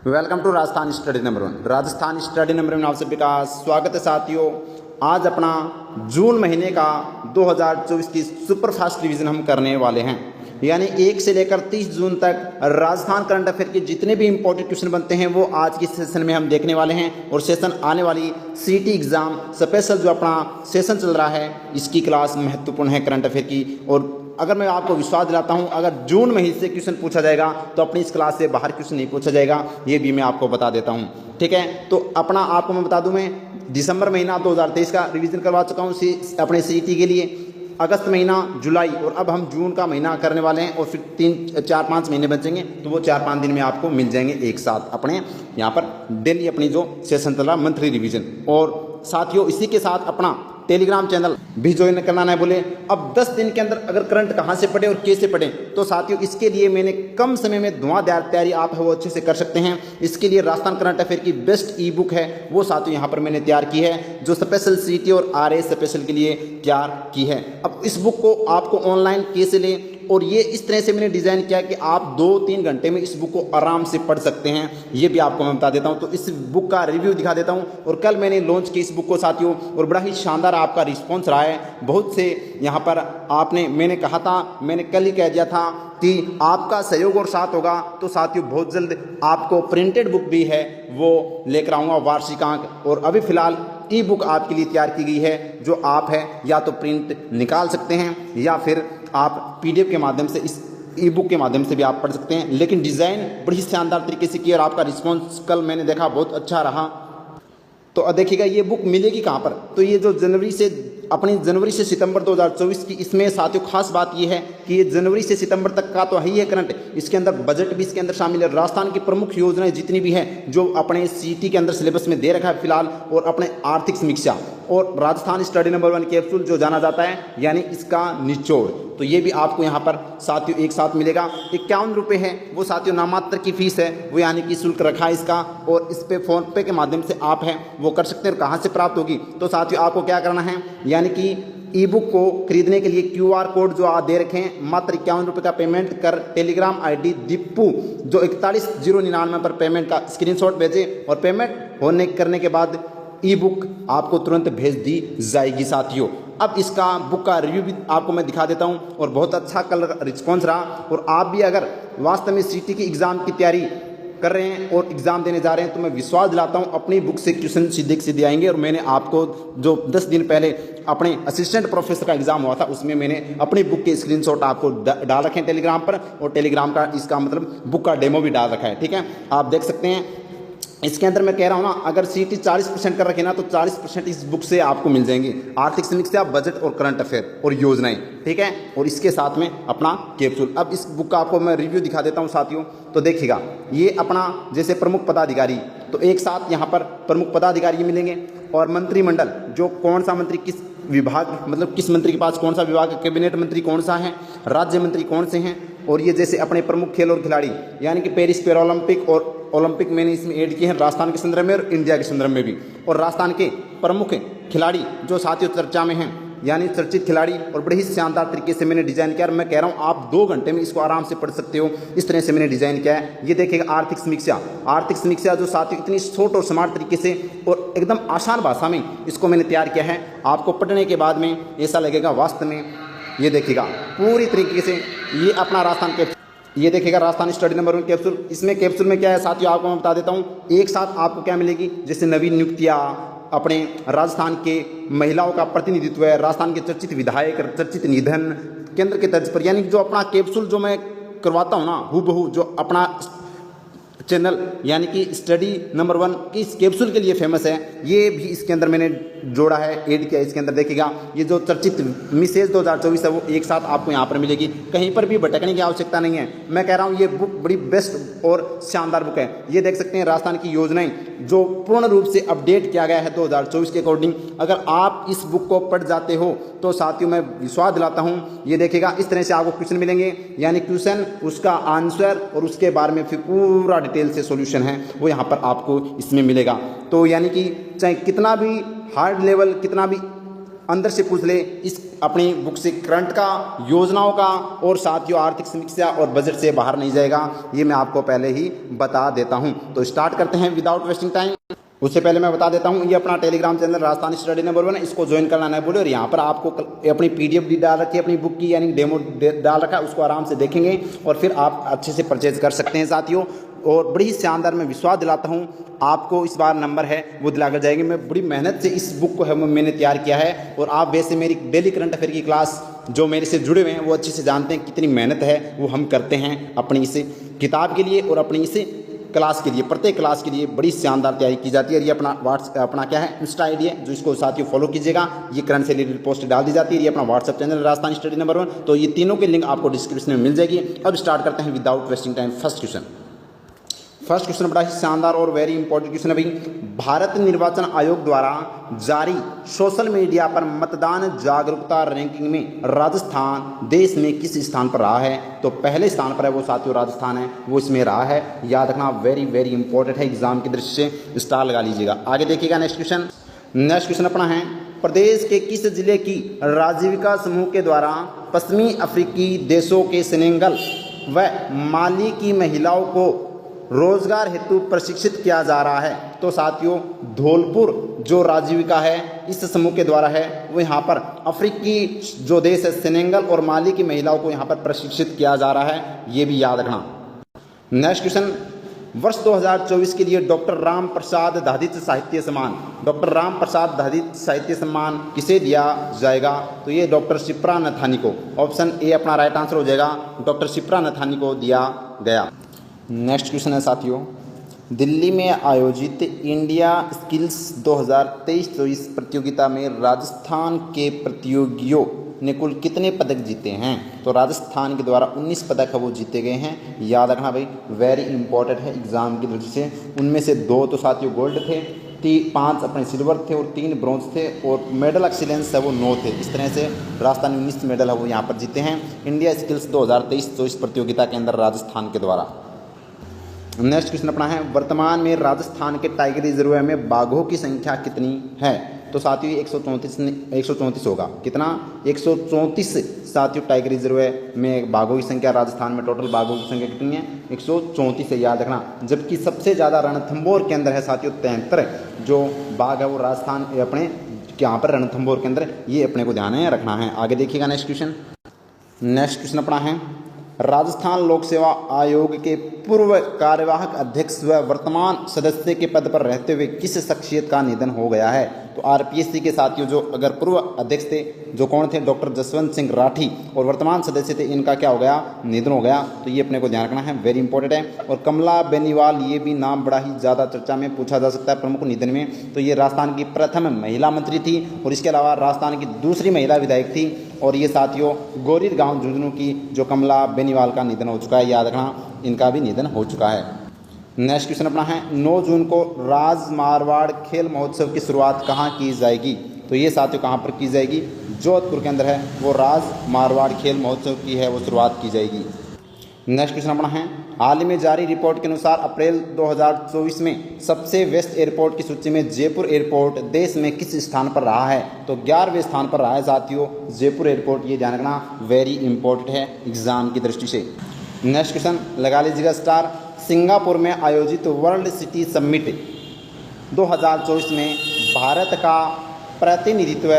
Welcome to Rajasthan study number 1। Rajasthan study number 1 आप सभी का स्वागत है साथियों। आज अपना जून महीने का 2024 की सुपरफास्ट रिवीजन हम करने वाले हैं, यानी 1 से लेकर 30 जून तक राजस्थान करंट अफेयर के जितने भी इंपॉर्टेंट क्वेश्चन बनते हैं वो आज की सेशन में हम देखने वाले हैं। और सेशन आने वाली सीटी एग्जाम स्पेशल जो अपना सेशन चल रहा है इसकी क्लास महत्वपूर्ण है करंट अफेयर की। और अगर मैं आपको विश्वास दिलाता हूं, अगर जून महीने से क्वेश्चन पूछा जाएगा तो अपनी इस क्लास से बाहर क्वेश्चन नहीं पूछा जाएगा, ये भी मैं आपको बता देता हूं। ठीक है, तो अपना आपको मैं बता दूं, मैं दिसंबर महीना 2023 का रिवीजन करवा चुका हूं अपने सीईटी के लिए, अगस्त महीना, जुलाई और अब हम जून का महीना करने वाले हैं। और फिर 3-4-5 महीने बचेंगे तो वो 4-5 दिन में आपको मिल जाएंगे एक साथ अपने यहाँ पर डेली अपनी जो सेशन चल रहा मंथली रिवीजन। और साथियों इसी के साथ अपना टेलीग्राम चैनल भी ज्वाइन करना है बोले। अब 10 दिन के अंदर अगर करंट कहाँ से पढ़े और कैसे पढ़े, तो साथियों इसके लिए मैंने कम समय में धुआंधार तैयारी आप है वो अच्छे से कर सकते हैं। इसके लिए राजस्थान करंट अफेयर की बेस्ट ई बुक है वो साथियों यहाँ पर मैंने तैयार की है, जो स्पेशल सीटी और आरए स्पेशल के लिए तैयार की है। अब इस बुक को आपको ऑनलाइन कैसे लें, और ये इस तरह से मैंने डिज़ाइन किया कि आप 2-3 घंटे में इस बुक को आराम से पढ़ सकते हैं, ये भी आपको मैं बता देता हूँ। तो इस बुक का रिव्यू दिखा देता हूँ। और कल मैंने लॉन्च की इस बुक को साथियों, और बड़ा ही शानदार आपका रिस्पॉन्स रहा है। बहुत से यहाँ पर मैंने कहा था, मैंने कल ही कह दिया था कि आपका सहयोग और साथ होगा तो साथियों बहुत जल्द आपको प्रिंटेड बुक भी है वो लेकर आऊँगा, वार्षिकांक। और अभी फिलहाल ई बुक आपके लिए तैयार की गई है, जो आप है या तो प्रिंट निकाल सकते हैं या फिर आप पीडीएफ के माध्यम से इस ई बुक के माध्यम से भी आप पढ़ सकते हैं। लेकिन डिज़ाइन बड़ी शानदार तरीके से की और आपका रिस्पॉन्स कल मैंने देखा बहुत अच्छा रहा। तो देखिएगा ये बुक मिलेगी कहाँ पर, तो ये जो जनवरी से सितंबर 2024 की, इसमें साथियों खास बात ये है कि ये जनवरी से सितंबर तक का तो है ही है करंट, इसके अंदर बजट भी इसके अंदर शामिल है, राजस्थान की प्रमुख योजनाएं जितनी भी हैं जो अपने सीटी के अंदर सिलेबस में दे रखा है फिलहाल, और अपने आर्थिक समीक्षा और राजस्थान स्टडी नंबर 1 कैप्सूल जो जाना जाता है, यानी इसका निचोड़, तो ये भी आपको यहाँ पर साथियों एक साथ मिलेगा। 51 रुपये है वो साथियों, नामात्र की फीस है वो, यानी कि शुल्क रखा है इसका। और इस पे फोन पे के माध्यम से आप हैं वो कर सकते हैं। और कहाँ से प्राप्त होगी, तो साथियों आपको क्या करना है, यानी कि ई बुक को खरीदने के लिए QR कोड जो आप दे रखे हैं, मात्र 51 रुपये का पेमेंट कर टेलीग्राम ID दीपू जो 41,099 पर पेमेंट का स्क्रीनशॉट भेजें, और पेमेंट करने के बाद ई बुक आपको तुरंत भेज दी जाएगी साथियों। अब इसका बुक का रिव्यू भी आपको मैं दिखा देता हूं, और बहुत अच्छा कल रिस्पॉन्स रहा। और आप भी अगर वास्तव में सीटी की एग्ज़ाम की तैयारी कर रहे हैं और एग्ज़ाम देने जा रहे हैं, तो मैं विश्वास दिलाता हूं अपनी बुक से क्वेश्चन सीधे सीधे आएंगे। और मैंने आपको जो 10 दिन पहले अपने असिस्टेंट प्रोफेसर का एग्ज़ाम हुआ था उसमें मैंने अपनी बुक के स्क्रीनशॉट आपको डाल रखे हैं टेलीग्राम पर, और टेलीग्राम का इसका मतलब बुक का डेमो भी डाल रखा है। ठीक है, आप देख सकते हैं। इसके अंदर मैं कह रहा हूँ ना, अगर सीटी 40% कर रखे ना तो 40% इस बुक से आपको मिल जाएंगी, आर्थिक समीक्षा, बजट और करंट अफेयर और योजनाएं। ठीक है, और इसके साथ में अपना कैप्सूल। अब इस बुक का आपको मैं रिव्यू दिखा देता हूँ साथियों। तो देखिएगा, ये अपना जैसे प्रमुख पदाधिकारी, तो एक साथ यहाँ पर प्रमुख पदाधिकारी मिलेंगे, और मंत्रिमंडल जो कौन सा मंत्री किस विभाग, मतलब किस मंत्री के पास कौन सा विभाग, कैबिनेट मंत्री कौन सा है, राज्य मंत्री कौन से हैं। और ये जैसे अपने प्रमुख खेल और खिलाड़ी, यानी कि पेरिस पैरालंपिक और ओलंपिक मैंने इसमें ऐड किए हैं राजस्थान के संदर्भ में और इंडिया के संदर्भ में भी। और राजस्थान के प्रमुख खिलाड़ी जो साथियों चर्चा में हैं, यानी चर्चित खिलाड़ी, और बड़े ही शानदार तरीके से मैंने डिज़ाइन किया। और मैं कह रहा हूँ आप 2 घंटे में इसको आराम से पढ़ सकते हो, इस तरह से मैंने डिज़ाइन किया है। ये देखिएगा आर्थिक समीक्षा जो साथियों इतनी शॉर्ट और स्मार्ट तरीके से और एकदम आसान भाषा में इसको मैंने तैयार किया है। आपको पढ़ने के बाद में ऐसा लगेगा वास्तव में, ये देखिएगा पूरी तरीके से ये अपना राजस्थान के, ये देखिएगा राजस्थान स्टडी नंबर 1 कैप्सूल। इसमें कैप्सूल में क्या है साथियों आपको मैं बता देता हूँ। एक साथ आपको क्या मिलेगी, जैसे नवीन नियुक्तियाँ, अपने राजस्थान के महिलाओं का प्रतिनिधित्व है, राजस्थान के चर्चित विधायक, चर्चित निधन, केंद्र के तर्ज पर, यानी जो अपना कैप्सूल जो मैं करवाता हूँ ना हूबहू, जो अपना चैनल यानी कि स्टडी नंबर 1 की इस कैप्सूल के लिए फेमस है, ये भी इसके अंदर मैंने जोड़ा है, ऐड किया। इसके अंदर देखिएगा ये जो चर्चित मिसेज 2024 है वो एक साथ आपको यहाँ पर मिलेगी, कहीं पर भी भटकने की आवश्यकता नहीं है। मैं कह रहा हूँ ये बुक बड़ी बेस्ट और शानदार बुक है। ये देख सकते हैं राजस्थान की योजनाएं जो पूर्ण रूप से अपडेट किया गया है 2024 के अकॉर्डिंग। अगर आप इस बुक को पढ़ जाते हो तो साथियों मैं विश्वास दिलाता हूँ, ये देखिएगा इस तरह से आपको क्वेश्चन मिलेंगे, यानी क्वेश्चन, उसका आंसर और उसके बारे में फिर पूरा डिटेल से सॉल्यूशन है वो यहाँ पर आपको इसमें मिलेगा। तो यानी कि चाहे कितना भी हार्ड लेवल, कितना भी अंदर से पूछ ले इस अपनी बुक से करंट का, योजनाओं का, और साथियों आर्थिक समीक्षा और बजट से बाहर नहीं जाएगा, ये मैं आपको पहले ही बता देता हूँ। तो स्टार्ट करते हैं विदाउट वेस्टिंग टाइम। उससे पहले मैं बता देता हूँ, ये अपना Telegram channel Rajasthan study number 1 है, इसको ज्वाइन करना नहीं भूले। और यहाँ पर आपको अपनी पीडीएफ भी डाल रखी है अपनी बुक की, यानी डेमो डाल रखा है, उसको आराम से देखेंगे और फिर आप अच्छे से परचेज कर सकते हैं साथियों। और बड़ी ही शानदार मैं विश्वास दिलाता हूँ आपको, इस बार नंबर है वो दिलाकर जाएंगे। मैं बड़ी मेहनत से इस बुक को है मैंने तैयार किया है, और आप वैसे मेरी डेली करंट अफेयर की क्लास जो मेरे से जुड़े हुए हैं वो अच्छे से जानते हैं कितनी मेहनत है वो हम करते हैं अपनी इस किताब के लिए और अपनी इस क्लास के लिए। प्रत्येक क्लास के लिए बड़ी शानदार तैयारी की जाती है। ये अपना क्या है, इंस्टा आईडी है, जो इसको साथियों फॉलो कीजिएगा। ये करंट से रिलेटेड पोस्ट डाल दी जाती है। ये अपना WhatsApp channel Rajasthan study number 1। तो ये तीनों की लिंक आपको डिस्क्रिप्शन में मिल जाएगी। अब स्टार्ट करते हैं without wasting time. First question बड़ा ही शानदार और वेरी इंपॉर्टेंट क्वेश्चन है भाई। भारत निर्वाचन आयोग द्वारा जारी सोशल मीडिया पर मतदान जागरूकता रैंकिंग में राजस्थान देश में किस स्थान पर रहा है? तो पहले स्थान पर है वो साथियों राजस्थान है, वो इसमें रहा है। याद रखना, वेरी वेरी इंपॉर्टेंट है, एग्जाम की दृष्टि से स्टार लगा लीजिएगा। आगे देखिएगा नेक्स्ट क्वेश्चन अपना है, प्रदेश के किस जिले की राजीविका समूह के द्वारा पश्चिमी अफ्रीकी देशों के सेनेगल व माली की महिलाओं को रोजगार हेतु प्रशिक्षित किया जा रहा है? तो साथियों धौलपुर जो राजीविका है इस समूह के द्वारा है, वो यहाँ पर अफ्रीकी जो देश है सेनेगल और माली की महिलाओं को यहाँ पर प्रशिक्षित किया जा रहा है, ये भी याद रखना। नेक्स्ट क्वेश्चन, वर्ष 2024 के लिए डॉक्टर राम प्रसाद दहदित साहित्य सम्मान, डॉक्टर राम प्रसाद दहदित साहित्य सम्मान किसे दिया जाएगा? तो ये डॉक्टर शिप्रा नथानी को। ऑप्शन ए अपना राइट आंसर हो जाएगा, डॉक्टर शिप्रा नथानी को दिया गया। नेक्स्ट क्वेश्चन है साथियों, दिल्ली में आयोजित इंडिया स्किल्स 2023-24 प्रतियोगिता में राजस्थान के प्रतियोगियों ने कुल कितने पदक जीते हैं? तो राजस्थान के द्वारा 19 पदक है वो जीते गए हैं। याद रखना भाई, वेरी इंपॉर्टेंट है एग्जाम की दृष्टि से। उनमें से 2 तो साथियों गोल्ड थे, 5 अपने सिल्वर थे और 3 ब्रॉन्ज थे, और मेडल एक्सीलेंस है वो 9 थे। इस तरह से राजस्थान 19 मेडल है वो यहाँ पर जीते हैं इंडिया स्किल्स 2023-24 प्रतियोगिता के अंदर राजस्थान के द्वारा। नेक्स्ट क्वेश्चन अपना है, वर्तमान में राजस्थान के टाइगर रिजर्व में बाघों की संख्या कितनी है? तो साथियों 134 होगा। कितना? 134 साथियों टाइगर रिजर्व में बाघों की संख्या राजस्थान में टोटल बाघों की संख्या कितनी है? 134 है, याद रखना। जबकि सबसे ज़्यादा रणथंभौर के अंदर है साथियों 73 जो बाघ है वो राजस्थान अपने यहाँ पर रणथंभौर के अंदर, ये अपने को ध्यान में रखना है। आगे देखिएगा नेक्स्ट क्वेश्चन अपना है, राजस्थान लोक सेवा आयोग के पूर्व कार्यवाहक अध्यक्ष व वर्तमान सदस्य के पद पर रहते हुए किस शख्सियत का निधन हो गया है? तो आरपीएससी के साथियों जो अगर पूर्व अध्यक्ष थे जो कौन थे? डॉक्टर जसवंत सिंह राठी, और वर्तमान सदस्य थे इनका क्या हो गया? निधन हो गया। तो ये अपने को ध्यान रखना है, वेरी इंपॉर्टेंट है। और कमला बेनीवाल, ये भी नाम बड़ा ही ज़्यादा चर्चा में पूछा जा सकता है प्रमुख निधन में। तो ये राजस्थान की प्रथम महिला मंत्री थी, और इसके अलावा राजस्थान की दूसरी महिला विधायक थी, और ये साथियों गोरीर गांव झुंझुनू की जो कमला बेनीवाल का निधन हो चुका है। याद रखना, इनका भी निधन हो चुका है। नेक्स्ट क्वेश्चन अपना है, 9 जून को राज मारवाड़ खेल महोत्सव की शुरुआत कहाँ की जाएगी? तो ये साथियों कहाँ पर की जाएगी? जोधपुर के अंदर है वो राज मारवाड़ खेल महोत्सव की है वो शुरुआत की जाएगी। नेक्स्ट क्वेश्चन अपना है, हाल ही में जारी रिपोर्ट के अनुसार अप्रैल 2024 में सबसे व्यस्त एयरपोर्ट की सूची में जयपुर एयरपोर्ट देश में किस स्थान पर रहा है? तो 11वें स्थान पर रहा है साथियों जयपुर एयरपोर्ट। ये ध्यान रखना, वेरी इंपॉर्टेंट है एग्जाम की दृष्टि से। नेक्स्ट क्वेश्चन लगा लीजिएगा स्टार, सिंगापुर में आयोजित वर्ल्ड सिटी समिट 2024 में भारत का प्रतिनिधित्व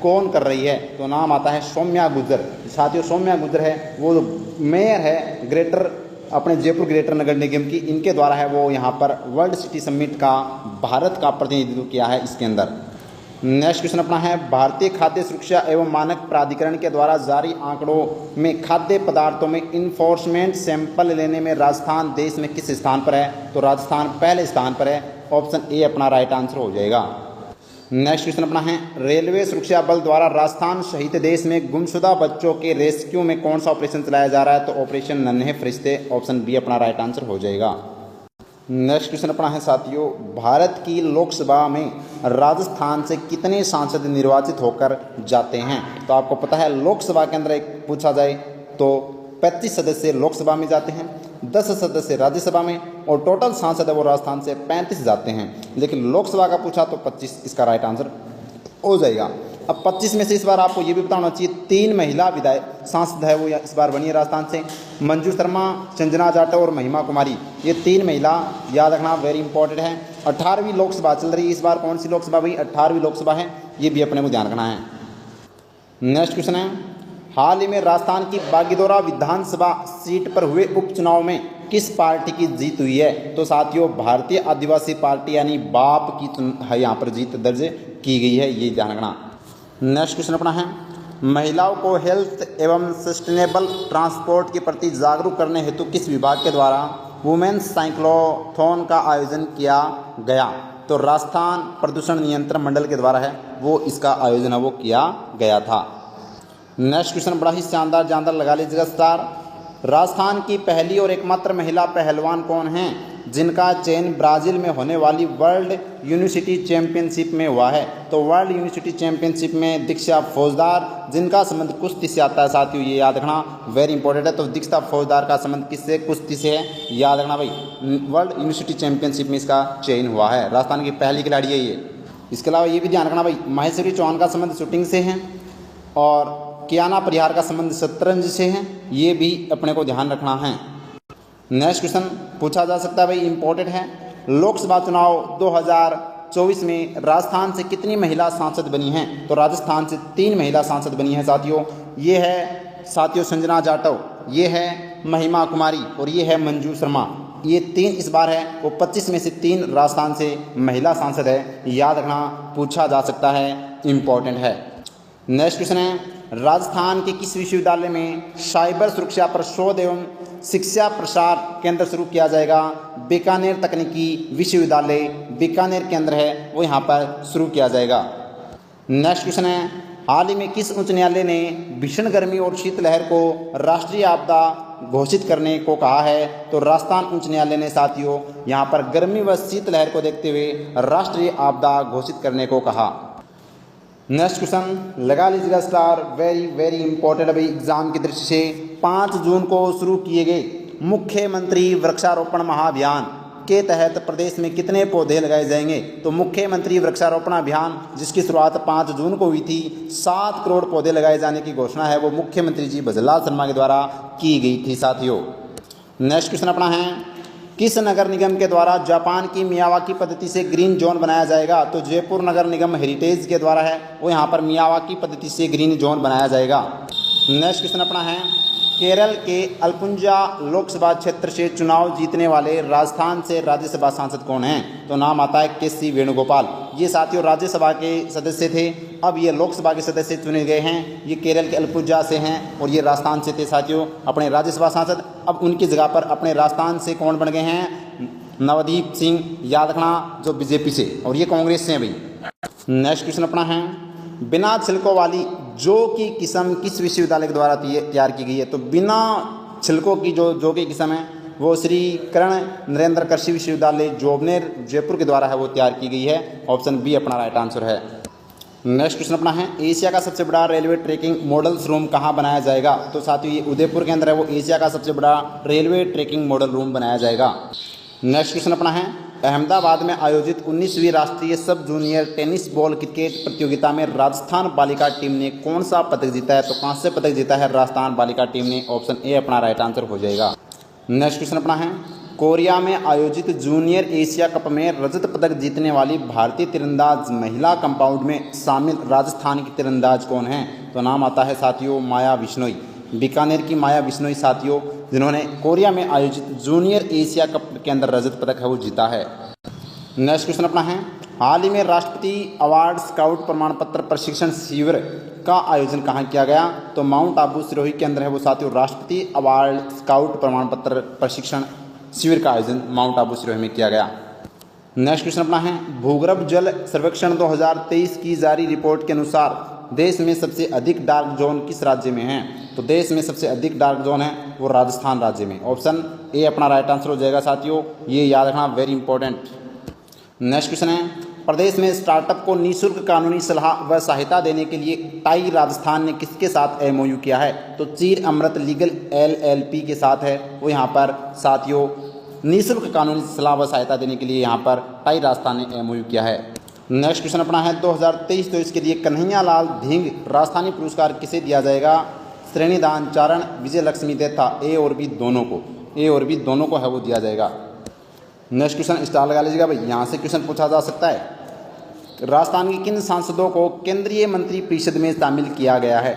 कौन कर रही है? तो नाम आता है सौम्या गुर्जर। साथियों सौम्या गुर्जर है वो मेयर है ग्रेटर अपने जयपुर ग्रेटर नगर निगम की, इनके द्वारा है वो यहाँ पर वर्ल्ड सिटी समिट का भारत का प्रतिनिधित्व किया है इसके अंदर। नेक्स्ट क्वेश्चन अपना है, भारतीय खाद्य सुरक्षा एवं मानक प्राधिकरण के द्वारा जारी आंकड़ों में खाद्य पदार्थों में इन्फोर्समेंट सैंपल लेने में राजस्थान देश में किस स्थान पर है? तो राजस्थान पहले स्थान पर है। ऑप्शन ए अपना राइट आंसर हो जाएगा। नेक्स्ट क्वेश्चन अपना है, रेलवे सुरक्षा बल द्वारा राजस्थान सहित देश में गुमशुदा बच्चों के रेस्क्यू में कौन सा ऑपरेशन चलाया जा रहा है? तो ऑपरेशन नन्हे फरिश्ते। ऑप्शन बी अपना राइट आंसर हो जाएगा। नेक्स्ट क्वेश्चन अपना है साथियों, भारत की लोकसभा में राजस्थान से कितने सांसद निर्वाचित होकर जाते हैं? तो आपको पता है लोकसभा के अंदर एक पूछा जाए तो 35 सदस्य लोकसभा में जाते हैं, 10 सदस्य राज्यसभा में, और टोटल सांसद है वो राजस्थान से 35 जाते हैं। लेकिन लोकसभा का पूछा तो 25 इसका राइट आंसर हो जाएगा। अब 25 में से इस बार आपको ये भी पता होना चाहिए 3 महिला विधायक सांसद है वो इस बार बनी है राजस्थान से, मंजू शर्मा, संजना जाटव और महिमा कुमारी। ये 3 महिला याद रखना वेरी इंपॉर्टेंट है। 18वीं लोकसभा चल रही है इस बार। कौन सी लोकसभा भाई? 18वीं लोकसभा है, ये भी अपने को ध्यान रखना है। नेक्स्ट क्वेश्चन है, हाल ही में राजस्थान की बागीदोरा विधानसभा सीट पर हुए उपचुनाव में किस पार्टी की जीत हुई है? तो साथियों भारतीय आदिवासी पार्टी यानी बाप की है यहाँ पर जीत दर्ज की गई है, ये ध्यान रखना। नेक्स्ट क्वेश्चन अपना है, महिलाओं को हेल्थ एवं सस्टेनेबल ट्रांसपोर्ट के प्रति जागरूक करने हेतु किस विभाग के द्वारा वुमेन्स साइक्लोथॉन का आयोजन किया गया? तो राजस्थान प्रदूषण नियंत्रण मंडल के द्वारा है वो इसका आयोजन है वो किया गया था। नेक्स्ट क्वेश्चन बड़ा ही शानदार जानदार लगा लीजिएगा स्टार। राजस्थान की पहली और एकमात्र महिला पहलवान कौन हैं जिनका चयन ब्राजील में होने वाली वर्ल्ड यूनिवर्सिटी चैंपियनशिप में हुआ है? तो वर्ल्ड यूनिवर्सिटी चैंपियनशिप में दीक्षा फौजदार, जिनका संबंध कुश्ती से आता है साथियों, ये याद रखना वेरी इंपॉर्टेंट है। तो दीक्षा फौजदार का संबंध किससे? कुश्ती से है, याद रखना भाई। वर्ल्ड यूनिवर्सिटी चैंपियनशिप में इसका चयन हुआ है, राजस्थान की पहली खिलाड़ी है ये। इसके अलावा ये भी ध्यान रखना भाई, महेश्वरी चौहान का संबंध शूटिंग से है और कियाना परिहार का संबंध शतरंज से है, ये भी अपने को ध्यान रखना है। नेक्स्ट क्वेश्चन पूछा जा सकता है भाई, इंपॉर्टेंट है। लोकसभा चुनाव 2024 में राजस्थान से कितनी महिला सांसद बनी हैं? तो राजस्थान से 3 महिला सांसद बनी हैं साथियों। ये है साथियों संजना जाटव, ये है महिमा कुमारी और ये है मंजू शर्मा। ये 3 इस बार है वो 25 में से 3 राजस्थान से महिला सांसद है, याद रखना, पूछा जा सकता है, इंपॉर्टेंट है। नेक्स्ट क्वेश्चन है, राजस्थान के किस विश्वविद्यालय में साइबर सुरक्षा पर शोध एवं शिक्षा प्रसार केंद्र शुरू किया जाएगा? बीकानेर तकनीकी विश्वविद्यालय बीकानेर केंद्र है वो यहाँ पर शुरू किया जाएगा। नेक्स्ट क्वेश्चन है, हाल ही में किस उच्च न्यायालय ने भीषण गर्मी और शीतलहर को राष्ट्रीय आपदा घोषित करने को कहा है? तो राजस्थान उच्च न्यायालय ने साथियों यहाँ पर गर्मी व शीतलहर को देखते हुए राष्ट्रीय आपदा घोषित करने को कहा। नेक्स्ट क्वेश्चन लगा लीजिएगा स्टार, वेरी वेरी इंपॉर्टेंट है भाई एग्जाम की दृष्टि से। 5 जून को शुरू किए गए मुख्यमंत्री वृक्षारोपण महाअभियान के तहत प्रदेश में कितने पौधे लगाए जाएंगे? तो मुख्यमंत्री वृक्षारोपण अभियान जिसकी शुरुआत 5 जून को हुई थी, 7 करोड़ पौधे लगाए जाने की घोषणा है वो मुख्यमंत्री जी भजनलाल शर्मा के द्वारा की गई थी साथियों। नेक्स्ट क्वेश्चन अपना है, किस नगर निगम के द्वारा जापान की मियावाकी पद्धति से ग्रीन जोन बनाया जाएगा? तो जयपुर नगर निगम हेरिटेज के द्वारा है वो यहाँ पर मियावाकी पद्धति से ग्रीन जोन बनाया जाएगा। नेक्स्ट क्वेश्चन अपना है, केरल के अलपुंजा लोकसभा क्षेत्र से चुनाव जीतने वाले राजस्थान से राज्यसभा सांसद कौन हैं? तो नाम आता है के.सी. वेणुगोपाल। ये साथियों राज्यसभा के सदस्य थे, अब ये लोकसभा के सदस्य चुने गए हैं। ये केरल के अलपुंजा से हैं और ये राजस्थान से थे साथियों अपने राज्यसभा सांसद। अब उनकी जगह पर अपने राजस्थान से कौन बन गए हैं? नवदीप सिंह, याद रखना, जो बीजेपी से, और ये कांग्रेस से हैं भाई। नेक्स्ट क्वेश्चन अपना है, बिना छिलकों वाली जौ की किस्म किस विश्वविद्यालय के द्वारा तैयार की गई है? तो बिना छिलकों की जौ की किस्म है वो श्री कर्ण नरेंद्र कृषि विश्वविद्यालय जोबनेर जयपुर के द्वारा है वो तैयार की गई है। ऑप्शन बी अपना राइट आंसर है। नेक्स्ट क्वेश्चन अपना है, एशिया का सबसे बड़ा रेलवे ट्रैकिंग मॉडल्स रूम कहाँ बनाया जाएगा? तो साथियों ये उदयपुर के अंदर है वो एशिया का सबसे बड़ा रेलवे ट्रैकिंग मॉडल रूम बनाया जाएगा। नेक्स्ट क्वेश्चन अपना है, अहमदाबाद में आयोजित 19वीं राष्ट्रीय सब जूनियर टेनिस बॉल क्रिकेट प्रतियोगिता में राजस्थान बालिका टीम ने कौन सा पदक जीता है? तो कांस्य पदक जीता है राजस्थान बालिका टीम ने। ऑप्शन ए अपना राइट आंसर हो जाएगा। नेक्स्ट क्वेश्चन अपना है, कोरिया में आयोजित जूनियर एशिया कप में रजत पदक जीतने वाली भारतीय तीरंदाज महिला कंपाउंड में शामिल राजस्थान की तीरंदाज कौन है? तो नाम आता है साथियों माया बिश्नोई, बीकानेर की माया बिश्नोई साथियों, जिन्होंने कोरिया में आयोजित जूनियर एशिया कप के अंदर रजत पदक है वो जीता है। नेक्स्ट क्वेश्चन अपना है, हाल ही में राष्ट्रपति अवार्ड स्काउट प्रमाण पत्र प्रशिक्षण शिविर का आयोजन कहाँ किया गया? तो माउंट आबू सिरोही के अंदर है वो साथियों राष्ट्रपति अवार्ड स्काउट प्रमाण पत्र प्रशिक्षण शिविर का आयोजन माउंट आबू सिरोही में किया गया। नेक्स्ट क्वेश्चन अपना है, भूगर्भ जल सर्वेक्षण 2023 की जारी रिपोर्ट के अनुसार देश में सबसे अधिक डार्क जोन किस राज्य में है? तो देश में सबसे अधिक डार्क जोन है वो राजस्थान राज्य में। ऑप्शन ए अपना राइट आंसर हो जाएगा साथियों, ये याद रखना, वेरी इंपॉर्टेंट। नेक्स्ट क्वेश्चन है, प्रदेश में स्टार्टअप को निःशुल्क कानूनी सलाह व सहायता देने के लिए टाई राजस्थान ने किसके साथ एमओयू किया है? तो चीर अमृत लीगल एलएलपी के साथ है वो यहाँ पर साथियों निःशुल्क कानूनी सलाह व सहायता देने के लिए यहाँ पर टाई राजस्थान ने एमओयू किया है। नेक्स्ट क्वेश्चन अपना है 2023, तो इसके लिए कन्हैया लाल धिंग राजस्थानी पुरस्कार किसे दिया जाएगा? श्रेणीदान चारण विजय लक्ष्मी देथा, ए और बी दोनों को, ए और बी दोनों को है वो दिया जाएगा। नेक्स्ट क्वेश्चन स्टार लगा लीजिएगा भाई, यहाँ से क्वेश्चन पूछा जा सकता है। राजस्थान के किन सांसदों को केंद्रीय मंत्री परिषद में शामिल किया गया है?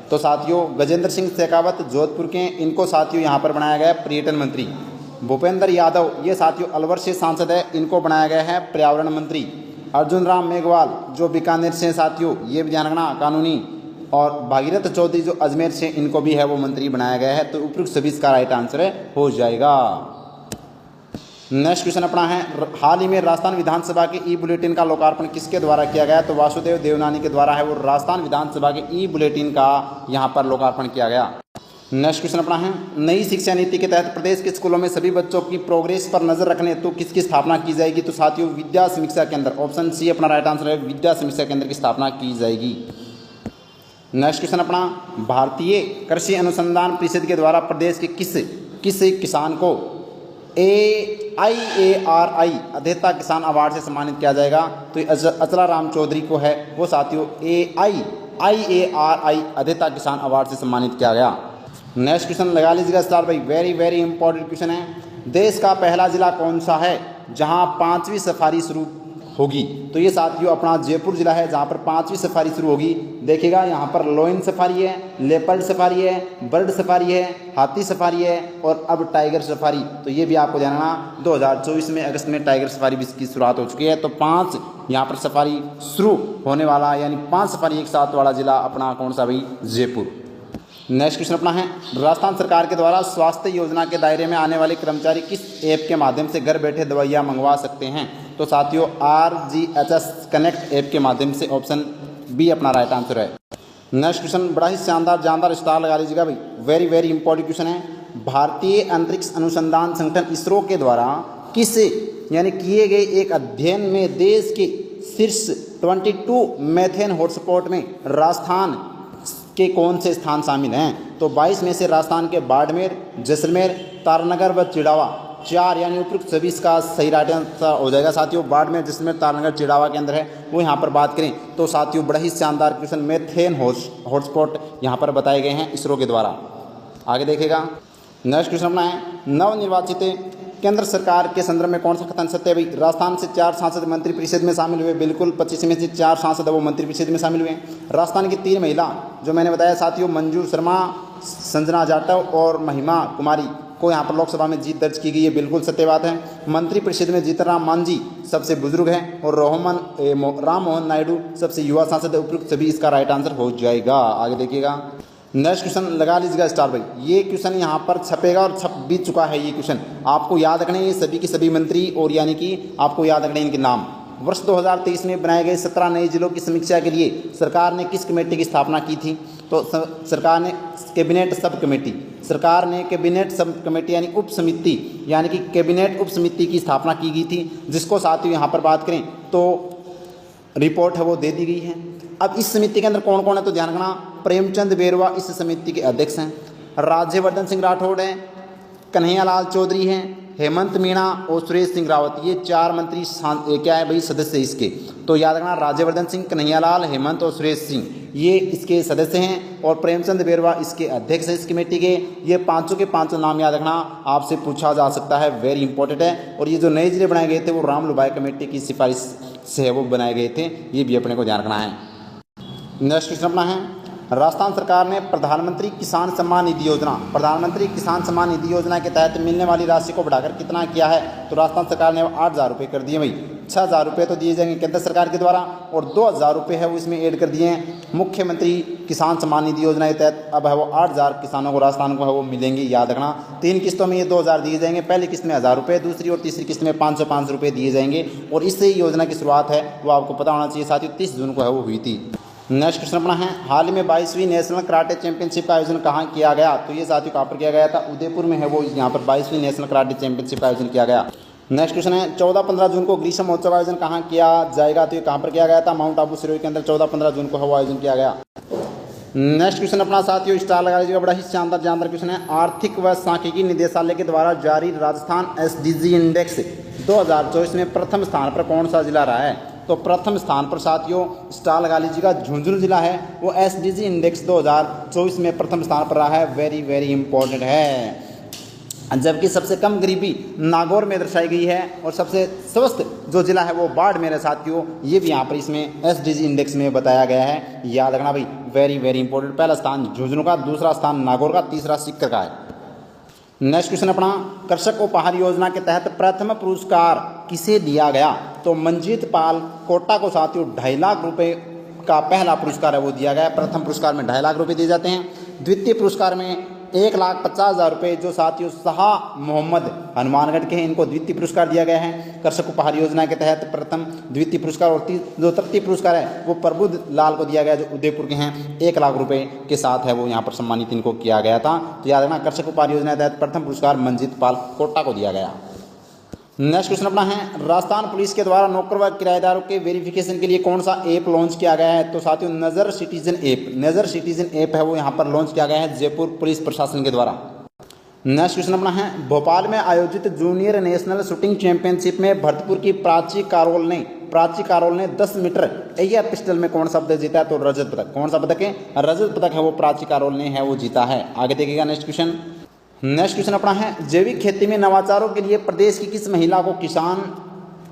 तो साथियों गजेंद्र सिंह शेखावत जोधपुर के, इनको साथियों यहाँ पर बनाया गया है पर्यटन मंत्री। भूपेंद्र यादव ये साथियों अलवर से सांसद है, इनको बनाया गया है पर्यावरण मंत्री। अर्जुन राम मेघवाल जो बीकानेर से साथियों, ये भी ध्यान रखना कानूनी। और भागीरथ चौधरी जो अजमेर से, इनको भी है वो मंत्री बनाया गया है। तो उपयुक्त सभी इसका राइट आंसर हो जाएगा। नेक्स्ट क्वेश्चन अपना है, हाल ही में राजस्थान विधानसभा के ई बुलेटिन का लोकार्पण किसके द्वारा किया गया? तो वासुदेव देवनानी के द्वारा है वो राजस्थान विधानसभा के ई बुलेटिन का यहाँ पर लोकार्पण किया गया। नेक्स्ट क्वेश्चन अपना है, नई शिक्षा नीति के तहत प्रदेश के स्कूलों में सभी बच्चों की प्रोग्रेस पर नजर रखने हेतु किसकी स्थापना की जाएगी? तो साथियों विद्या समीक्षा केंद्र, ऑप्शन सी अपना राइट आंसर है, विद्या समीक्षा केंद्र की स्थापना की जाएगी। नेक्स्ट क्वेश्चन अपना, भारतीय कृषि अनुसंधान परिषद के द्वारा प्रदेश के किस किसान को AIARI अध्येता किसान अवार्ड से सम्मानित किया जाएगा? तो अचला राम चौधरी को है वो साथियों AIARI अध्येता किसान अवार्ड से सम्मानित किया गया। नेक्स्ट क्वेश्चन लगा लीजिएगा स्टार भाई, वेरी वेरी इंपॉर्टेंट क्वेश्चन है। देश का पहला जिला कौन सा है जहां 5वीं सफारी शुरू होगी? तो ये साथियों अपना जयपुर जिला है जहां पर 5वीं सफारी शुरू होगी। देखिएगा यहाँ पर लोइन सफारी है, लेपर्ड सफारी है, बर्ड सफारी है, हाथी सफारी है और अब टाइगर सफारी। तो ये भी आपको जानना, 2024 में अगस्त में टाइगर सफारी भी की शुरुआत हो चुकी है। तो 5 यहाँ पर सफारी शुरू होने वाला, यानी 5 सफारी एक साथ वाला जिला अपना कौन सा भाई? जयपुर। नेक्स्ट क्वेश्चन अपना है, राजस्थान सरकार के द्वारा स्वास्थ्य योजना के दायरे में आने वाले कर्मचारी किस ऐप के माध्यम से घर बैठे दवाइयाँ मंगवा सकते हैं? तो साथियों RGHS कनेक्ट ऐप के माध्यम से, ऑप्शन बी अपना राइट आंसर है। नेक्स्ट क्वेश्चन बड़ा ही शानदार जानदार स्टार लगा लीजिएगा भाई, वेरी वेरी इंपॉर्टेंट क्वेश्चन है। भारतीय अंतरिक्ष अनुसंधान संगठन इसरो के द्वारा किस यानी किए गए एक अध्ययन में देश के शीर्ष 22 मीथेन हॉटस्पॉट में राजस्थान के कौन से स्थान शामिल हैं? तो 22 में से राजस्थान के बाड़मेर, जैसलमेर, तारानगर व चिड़ावा 4, यानी उपयुक्त सभी इसका सही राइट आंसर हो जाएगा। साथियों बाड़मेर, जैसलमेर, तारानगर, चिड़ावा के अंदर है वो यहाँ पर बात करें तो साथियों बड़ा ही शानदार क्वेश्चन, मीथेन हॉटस्पॉट यहाँ पर बताए गए हैं इसरो के द्वारा। आगे देखेगा नेक्स्ट क्वेश्चन अपना है, नवनिर्वाचित केंद्र सरकार के संदर्भ में कौन सा कथन सत्य है भाई? राजस्थान से 4 सांसद मंत्री परिषद में शामिल हुए, बिल्कुल 25 में से 4 सांसद वो मंत्री परिषद में शामिल हुए। राजस्थान की 3 महिला जो मैंने बताया साथियों, मंजू शर्मा, संजना जाटव और महिमा कुमारी को यहाँ पर लोकसभा में जीत दर्ज की गई है, बिल्कुल सत्य बात है। मंत्री परिषद में जीतनराम मांझी सबसे बुजुर्ग हैं और राम मोहन नायडू सबसे युवा सांसद है। उपयुक्त सभी इसका राइट आंसर हो जाएगा। आगे देखिएगा नेक्स्ट क्वेश्चन लगा लीजिएगा स्टार भाई, ये क्वेश्चन यहाँ पर छपेगा और छप भी चुका है। ये क्वेश्चन आपको याद रखने, ये सभी के सभी मंत्री और यानी कि आपको याद रखने इनके नाम। वर्ष 2023 में बनाए गए 17 नए जिलों की समीक्षा के लिए सरकार ने किस कमेटी की स्थापना की थी? तो सरकार ने कैबिनेट सब कमेटी, सरकार ने कैबिनेट सब कमेटी यानी उप समिति, यानी कि कैबिनेट उप समिति की स्थापना की गई थी, जिसको साथियों यहाँ पर बात करें तो रिपोर्ट है वो दे दी गई है। अब इस समिति के अंदर कौन कौन है तो ध्यान रखना, प्रेमचंद बेरवा इस समिति के अध्यक्ष हैं, राज्यवर्धन सिंह राठौड़ हैं, कन्हैया लाल चौधरी हैं, हेमंत मीणा और सुरेश सिंह रावत, ये 4 मंत्री क्या है भाई सदस्य इसके। तो याद रखना राज्यवर्धन सिंह, कन्हैया लाल, हेमंत और सुरेश सिंह ये इसके सदस्य हैं और प्रेमचंद बेरवा इसके अध्यक्ष हैं इस कमेटी के। ये 5 के 5 नाम याद रखना, आपसे पूछा जा सकता है, वेरी इंपॉर्टेंट है। और ये जो नए जिले बनाए गए थे वो राम लुबाई कमेटी की सिफारिश से वो बनाए गए थे, ये भी अपने को ध्यान रखना है। नेक्स्ट क्वेश्चन अपना है, राजस्थान सरकार ने प्रधानमंत्री किसान सम्मान निधि योजना, प्रधानमंत्री किसान सम्मान निधि योजना के तहत मिलने वाली राशि को बढ़ाकर कितना किया है? तो राजस्थान सरकार ने 8,000 रुपये कर दिए भाई। 6,000 रुपये तो दिए जाएंगे केंद्र सरकार के द्वारा और 2,000 रुपये है वो इसमें ऐड कर दिए हैं मुख्यमंत्री किसान सम्मान निधि योजना के तहत। अब है वो 8,000 किसानों को राजस्थान को है वो मिलेंगे, याद रखना। 3 किस्तों में ये 2,000 दिए जाएंगे, पहली किस्त में 1,000 रुपये, दूसरी और तीसरी किस्त में 500 रुपये दिए जाएंगे। और इससे योजना की शुरुआत है वो आपको पता होना चाहिए साथियों, 30 जून को है वो हुई थी। नेक्स्ट क्वेश्चन अपना है, हाल ही में 22वीं नेशनल कराटे चैंपियनशिप का आयोजन कहाँ किया गया? तो ये साथियों कहाँ पर किया गया था? उदयपुर में है वो, यहाँ पर 22वीं नेशनल कराटे चैंपियनशिप का आयोजन किया गया। नेक्स्ट क्वेश्चन है, 14-15 जून को ग्रीष्म महोत्सव का आयोजन कहाँ किया जाएगा? तो ये कहाँ पर किया गया था? माउंट आबू सिरोही के अंदर 14-15 जून को है वो आयोजन किया गया। नेक्स्ट क्वेश्चन अपना साथियों स्टार लगा लीजिएगा, बड़ा ही शानदार जानदार क्वेश्चन है। आर्थिक व सांख्यिकी निदेशालय के द्वारा जारी राजस्थान SDG इंडेक्स 2024 में प्रथम स्थान पर कौन सा जिला रहा है? तो प्रथम स्थान पर साथियों स्टार लगा लीजिएगा झुंझुनू जिला है, वो SDG इंडेक्स 2024 में प्रथम स्थान पर रहा है। वेरी वेरी इंपॉर्टेंट है। जबकि सबसे कम गरीबी नागौर में दर्शाई गई है और सबसे स्वस्थ जो जिला है वो बाड़मेर है साथियों, ये भी यहाँ पर इसमें SDG इंडेक्स में बताया गया है। याद रखना भाई, वेरी वेरी इंपॉर्टेंट। पहला स्थान झुंझुनू का, दूसरा स्थान नागौर का, तीसरा सीकर का है। नेक्स्ट क्वेश्चन अपना, कृषक उपहार योजना के तहत प्रथम पुरस्कार किसे दिया गया? तो मंजीत पाल कोटा को साथियों 2.5 लाख रुपए का पहला पुरस्कार है वो दिया गया। प्रथम पुरस्कार में 2.5 लाख रुपए दिए जाते हैं। द्वितीय पुरस्कार में 1,50,000 रुपये जो साथियों शाह मोहम्मद हनुमानगढ़ के हैं, इनको द्वितीय पुरस्कार दिया गया है कृषक उपहार योजना के तहत प्रथम द्वितीय पुरस्कार। और जो तृतीय पुरस्कार है वो प्रबुद्ध लाल को दिया गया जो उदयपुर के हैं, 1 लाख रुपए के साथ है वो यहाँ पर सम्मानित इनको किया गया था। तो याद रखना, कृषक उपहार योजना के तहत प्रथम पुरस्कार मंजीत पाल कोटा को दिया गया। नेक्स्ट क्वेश्चन अपना है, राजस्थान पुलिस के द्वारा नौकर व किराएदारों के वेरिफिकेशन के लिए कौन सा ऐप लॉन्च किया गया है? तो साथियों नज़र सिटीजन ऐप, नज़र सिटीजन ऐप है वो यहाँ पर लॉन्च किया गया है जयपुर पुलिस प्रशासन के द्वारा। नेक्स्ट क्वेश्चन अपना है, भोपाल में आयोजित जूनियर नेशनल शूटिंग चैंपियनशिप में भरतपुर की प्राची कारोल ने 10 मीटर एयर पिस्टल में कौन सा पदक जीता है? तो रजत पदक। कौन सा पदक है? रजत पदक है वो प्राची कारोल ने है वो जीता है। आगे देखिएगा नेक्स्ट क्वेश्चन अपना है, जैविक खेती में नवाचारों के लिए प्रदेश की किस महिला को किसान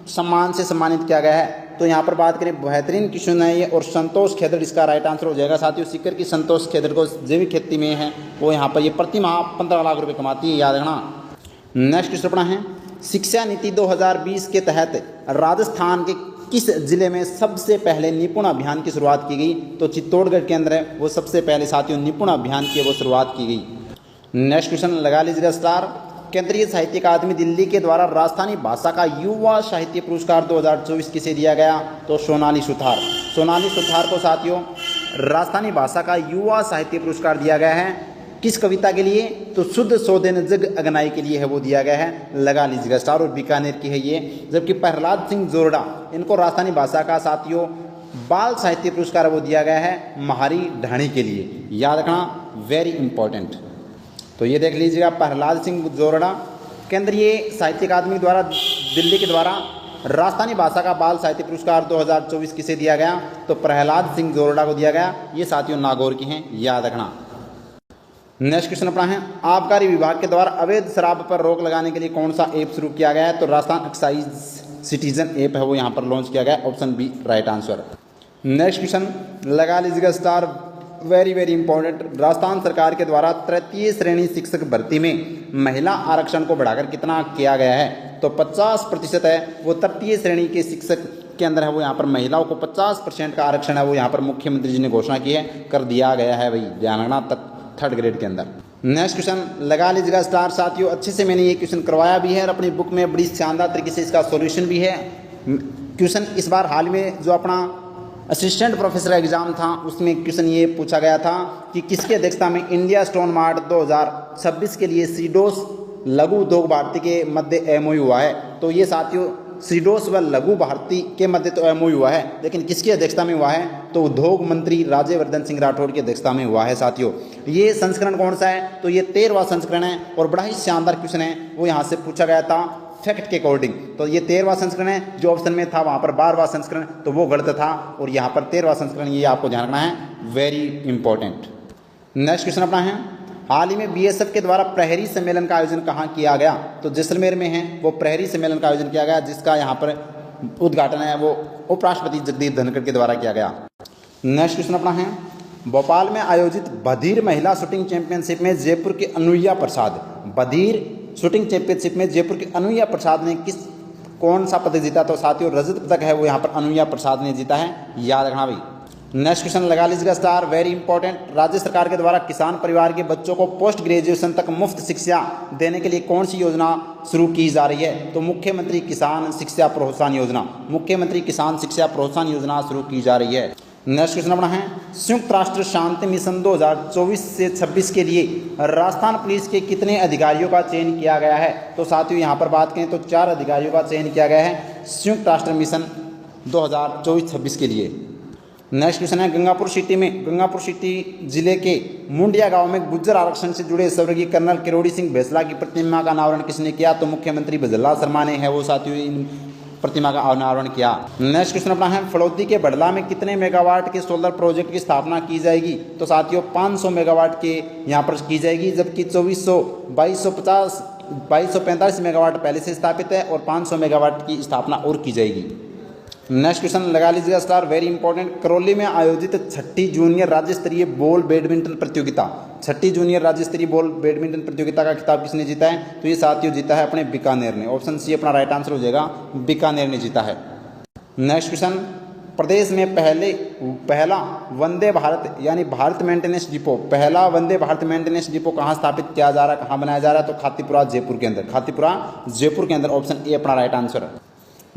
सम्मान से सम्मानित किया गया है? तो यहाँ पर बात करें बेहतरीन किशन है ये और संतोष खेदड़ इसका राइट आंसर हो जाएगा साथियों। सीकर की संतोष खेदड़ को जैविक खेती में है वो यहाँ पर ये प्रति माह 15 लाख रुपए कमाती है, याद रखना। नेक्स्ट क्वेश्चन अपना है, शिक्षा नीति 2020 के तहत राजस्थान के किस जिले में सबसे पहले निपुण अभियान की शुरुआत की गई? तो चित्तौड़गढ़ के अंदर है वो सबसे पहले साथियों निपुण अभियान की वो शुरुआत की गई। नेक्स्ट क्वेश्चन लगा लीजिएगा स्टार, केंद्रीय साहित्य अकादमी दिल्ली के द्वारा राजस्थानी भाषा का युवा साहित्य पुरस्कार 2024 किसे दिया गया? तो सोनाली सुथार को साथियों राजस्थानी भाषा का युवा साहित्य पुरस्कार दिया गया है। किस कविता के लिए? तो शुद्ध सौदेन जग अगनाई के लिए है वो दिया गया है। लगा लीजिएगा स्टार, और बीकानेर की है ये। जबकि प्रहलाद सिंह जोरडा इनको राजस्थानी भाषा का साथियों बाल साहित्य पुरस्कार वो दिया गया है महारी ढाणी के लिए, याद रखना, वेरी इंपॉर्टेंट। तो ये देख लीजिएगा, प्रहलाद सिंह जोरडा केंद्रीय साहित्य अकादमी द्वारा दिल्ली के द्वारा राजस्थानी भाषा का बाल साहित्य पुरस्कार 2024 किसे दिया गया? तो प्रहलाद सिंह जोरडा को दिया गया। ये साथियों नागौर की हैं, याद रखना। नेक्स्ट क्वेश्चन अपना है, आबकारी विभाग के द्वारा अवैध शराब पर रोक लगाने के लिए कौन सा ऐप शुरू किया गया है? तो राजस्थान एक्साइज सिटीजन ऐप है वो यहाँ पर लॉन्च किया गया, option B right answer. Next question लगा लीजिएगा star, very very important. Rajasthan सरकार के द्वारा तृतीय श्रेणी शिक्षक भर्ती में महिला आरक्षण को बढ़ाकर कितना किया गया है? तो 50% है वो तृतीय श्रेणी के शिक्षक के अंदर है वो यहाँ पर महिलाओं को 50% का आरक्षण है वो यहाँ पर मुख्यमंत्री जी ने घोषणा की है, कर दिया गया है भाई, ध्यान रखना, 3rd ग्रेड के अंदर। नेक्स्ट क्वेश्चन लगा लीजिएगा स्टार साथियों, अच्छे से मैंने ये क्वेश्चन करवाया भी है और अपनी बुक में बड़ी शानदार तरीके से इसका सॉल्यूशन भी है। क्वेश्चन इस बार हाल में जो अपना असिस्टेंट प्रोफेसर एग्जाम था उसमें क्वेश्चन ये पूछा गया था कि किसकी अध्यक्षता में इंडिया स्टोन मार्ट 2026 के लिए सीडोस लघु उद्योग भारती के मध्य MOU हुआ है? तो ये साथियों सीडोस व लघु भारती के मध्य तो MOU हुआ है, लेकिन किसकी अध्यक्षता में हुआ है? तो उद्योग मंत्री राज्यवर्धन सिंह राठौड़ की अध्यक्षता में हुआ है साथियों। ये संस्करण कौन सा है? तो ये 13वां संस्करण है और बड़ा ही शानदार क्वेश्चन है वो यहाँ से पूछा गया था फैक्ट के अकॉर्डिंग। तो ये 13वां संस्करण है, जो ऑप्शन में था वहाँ पर 12वां संस्करण, तो वो गलत था और यहाँ पर 13वां संस्करण, ये आपको ध्यान रखना है, वेरी इंपॉर्टेंट। नेक्स्ट क्वेश्चन अपना है, हाल ही में BSF के द्वारा प्रहरी सम्मेलन का आयोजन कहाँ किया गया? तो जैसलमेर में है वो प्रहरी सम्मेलन का आयोजन किया गया, जिसका यहाँ पर उद्घाटन है वो उपराष्ट्रपति जगदीप धनखड़ के द्वारा किया गया। नेक्स्ट क्वेश्चन अपना है, भोपाल में आयोजित बधिर महिला शूटिंग चैंपियनशिप में जयपुर के अनुया प्रसाद, बधिर शूटिंग चैंपियनशिप में जयपुर के अनुया प्रसाद ने कौन सा पदक जीता? तो साथियों रजत पदक है वो यहाँ पर अनुया प्रसाद ने जीता है, याद रखना भाई। नेक्स्ट क्वेश्चन लगा लीजिएगा स्टार, वेरी इंपॉर्टेंट। राज्य सरकार के द्वारा किसान परिवार के बच्चों को पोस्ट ग्रेजुएशन तक मुफ्त शिक्षा देने के लिए कौन सी योजना शुरू की जा रही है? तो मुख्यमंत्री किसान शिक्षा प्रोत्साहन योजना, मुख्यमंत्री किसान शिक्षा प्रोत्साहन योजना शुरू की जा रही है। नेक्स्ट क्वेश्चन अपना है, संयुक्त राष्ट्र शांति मिशन 2024 से 26 के लिए राजस्थान पुलिस के कितने अधिकारियों का चयन किया गया है? तो साथियों यहाँ पर बात करें तो 4 अधिकारियों का चयन किया गया है संयुक्त राष्ट्र मिशन 2024-26 के लिए। नेक्स्ट क्वेश्चन है, गंगापुर सिटी जिले के मुंडिया गांव में गुज्जर आरक्षण से जुड़े स्वर्गीय कर्नल किरोड़ी सिंह बैसला की प्रतिमा का अनावरण किसने किया? तो मुख्यमंत्री भजनलाल शर्मा ने है वो साथियों इन प्रतिमा का अनावरण किया। नेक्स्ट क्वेश्चन अपना है, फलौदी के बड़ला में कितने मेगावाट के सोलर प्रोजेक्ट की स्थापना की जाएगी? तो साथियों 500 मेगावाट के यहाँ पर की जाएगी, जबकि 2245 मेगावाट पहले से स्थापित है और 500 मेगावाट की स्थापना और की जाएगी। नेक्स्ट क्वेश्चन लगा लीजिएगा स्टार, वेरी इंपॉर्टेंट। करौली में आयोजित 6ठी जूनियर राज्य स्तरीय बॉल बैडमिंटन प्रतियोगिता, 6ठी जूनियर राज्य स्तरीय बॉल बैडमिंटन प्रतियोगिता का खिताब किसने जीता है? तो ये साथियों जीता है अपने बीकानेर ने। ऑप्शन सी अपना राइट आंसर हो जाएगा, बीकानेर ने जीता है। नेक्स्ट क्वेश्चन, प्रदेश में पहला वंदे भारत यानी भारत मेंटेनेंस डिपो, पहला वंदे भारत मेंटेनेंस डिपो कहाँ स्थापित किया जा रहा है, कहाँ बनाया जा रहा है? तो खातीपुरा जयपुर के अंदर, खातीपुरा जयपुर के अंदर। ऑप्शन ए अपना राइट आंसर है।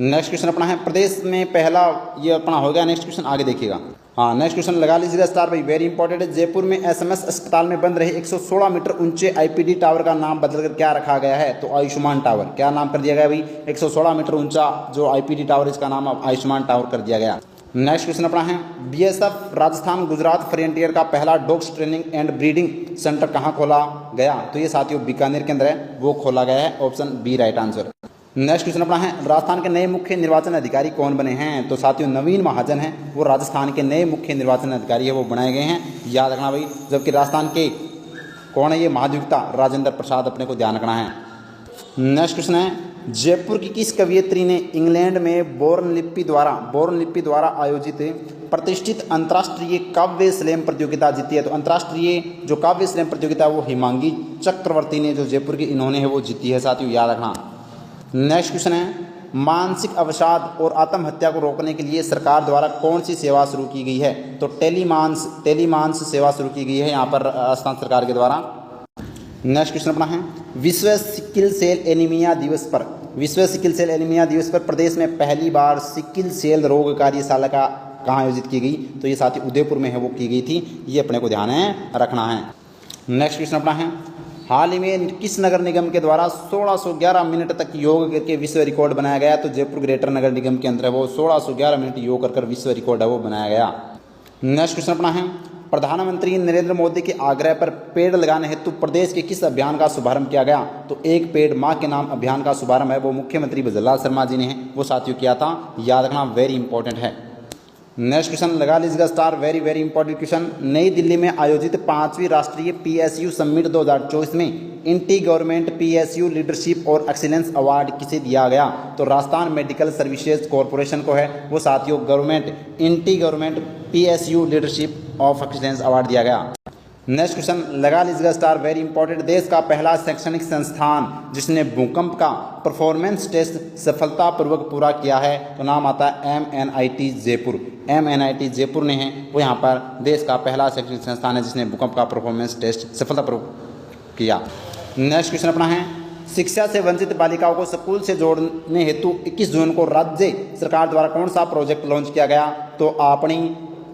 नेक्स्ट क्वेश्चन अपना है, प्रदेश में पहला, ये अपना हो गया। नेक्स्ट क्वेश्चन आगे देखिएगा। हाँ, नेक्स्ट क्वेश्चन लगा लीजिएगा स्टार भाई, वेरी इंपॉर्टेंट है। जयपुर में एसएमएस अस्पताल में बन रहे 116 मीटर ऊंचे आईपीडी टावर का नाम बदलकर क्या रखा गया है? तो आयुष्मान टावर। क्या नाम कर दिया गया भाई? 116 मीटर ऊंचा जो आईपीडी टावर, इसका नाम अब आयुष्मान टावर कर दिया गया। नेक्स्ट क्वेश्चन अपना है, बीएसएफ राजस्थान गुजरात फ्रंटियर का पहला dogs training and breeding centre कहाँ खोला गया? तो ये साथियों बीकानेर के अंदर है, वो खोला गया है। Option B right answer. Next question अपना है, राजस्थान के नए मुख्य निर्वाचन अधिकारी कौन बने हैं? तो साथियों नवीन महाजन हैं, वो राजस्थान के नए मुख्य निर्वाचन अधिकारी है, वो बनाए गए हैं, याद रखना भाई। जबकि राजस्थान के कौन है? ये महाधिवक्ता राजेंद्र प्रसाद, अपने को ध्यान रखना है। नेक्स्ट क्वेश्चन है, जयपुर की किस कवयित्री ने इंग्लैंड में बोर्न लिपि द्वारा आयोजित प्रतिष्ठित अंतर्राष्ट्रीय काव्य स्लैम प्रतियोगिता जीती है? तो अंतर्राष्ट्रीय जो काव्य स्लैम प्रतियोगिता वो हिमांगी चक्रवर्ती ने, जो जयपुर की इन्होंने है, वो जीती है साथियों, याद रखना। नेक्स्ट क्वेश्चन है, मानसिक अवसाद और आत्महत्या को रोकने के लिए सरकार द्वारा कौन सी सेवा शुरू की गई है? तो टेलीमांस सेवा शुरू की गई है यहाँ पर राजस्थान सरकार के द्वारा। नेक्स्ट क्वेश्चन अपना है, विश्व सिकिल सेल एनीमिया दिवस पर प्रदेश में पहली बार सिकिल सेल रोग कार्यशाला का कहाँ आयोजित की गई? तो ये साथी उदयपुर में है, वो की गई थी, ये अपने को ध्यान रखना है। नेक्स्ट क्वेश्चन अपना है, हाल ही में किस नगर निगम के द्वारा 1611 मिनट तक योग करके विश्व रिकॉर्ड बनाया गया? तो जयपुर ग्रेटर नगर निगम के अंदर है, वो 1611 मिनट योग कर विश्व रिकॉर्ड है, वो बनाया गया। नेक्स्ट क्वेश्चन अपना है, प्रधानमंत्री नरेंद्र मोदी के आग्रह पर पेड़ लगाने हेतु प्रदेश के किस अभियान का शुभारंभ किया गया? तो एक पेड़ माँ के नाम अभियान का शुभारंभ है, वो मुख्यमंत्री भजनलाल शर्मा जी ने है, वो साथियों किया था, याद रखना, वेरी इंपॉर्टेंट है। नेक्स्ट क्वेश्चन लगा लीजिएगा star, very very important question. नई दिल्ली में आयोजित 5वीं राष्ट्रीय पीएसयू समिट 2024 में इंटी गवर्नमेंट पीएसयू लीडरशिप और एक्सीलेंस अवार्ड किसे दिया गया? तो राजस्थान मेडिकल सर्विसेज कॉरपोरेशन को है, वो साथियों इंटी government PSU leadership of excellence award दिया गया। नेक्स्ट क्वेश्चन लगा लीजिएगा स्टार, वेरी इंपॉर्टेंट। देश का पहला शैक्षणिक संस्थान जिसने भूकंप का परफॉर्मेंस टेस्ट सफलतापूर्वक पूरा किया है, तो नाम आता है MNIT जयपुर। MNIT जयपुर ने है, वो यहाँ पर देश का पहला शैक्षणिक संस्थान है जिसने भूकंप का परफॉर्मेंस टेस्ट सफलतापूर्वक किया। नेक्स्ट क्वेश्चन अपना है, शिक्षा से वंचित बालिकाओं को स्कूल से जोड़ने हेतु 21 जून को राज्य सरकार द्वारा कौन सा प्रोजेक्ट लॉन्च किया गया? तो